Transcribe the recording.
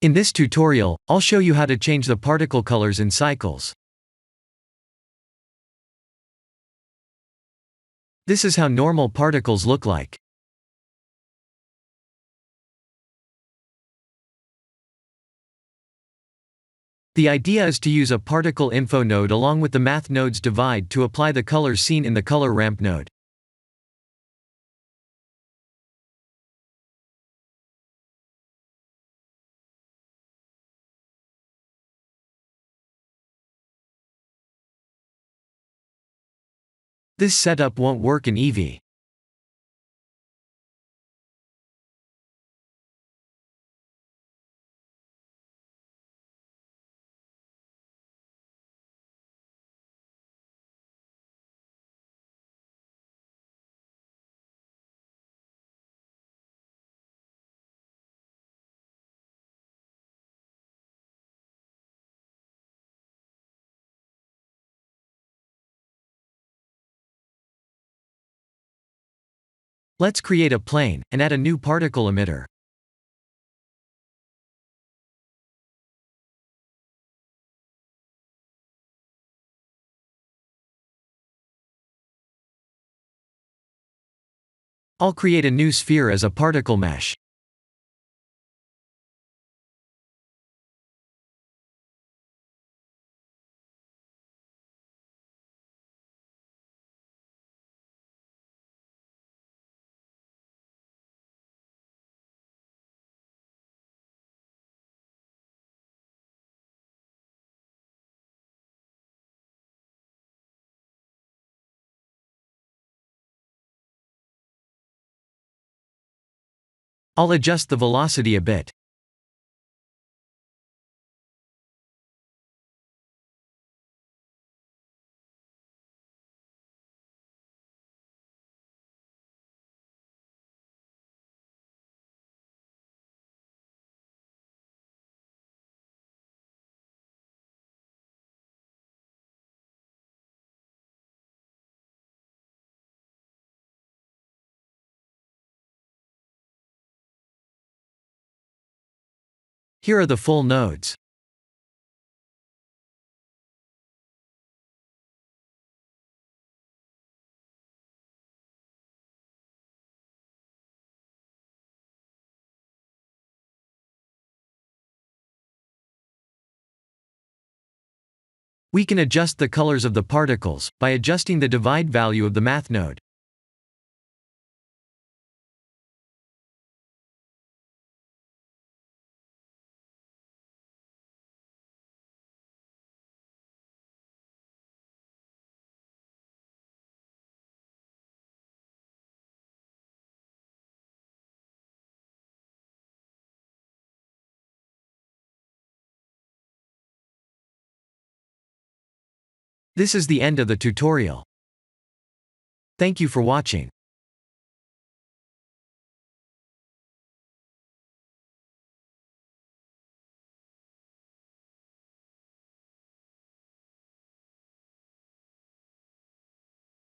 In this tutorial, I'll show you how to change the particle colors in Cycles. This is how normal particles look like. The idea is to use a particle info node along with the math node's divide to apply the colors seen in the color ramp node. This setup won't work in Eevee. Let's create a plane, and add a new particle emitter. I'll create a new sphere as a particle mesh. I'll adjust the velocity a bit. Here are the full nodes. We can adjust the colors of the particles by adjusting the divide value of the math node. This is the end of the tutorial. Thank you for watching.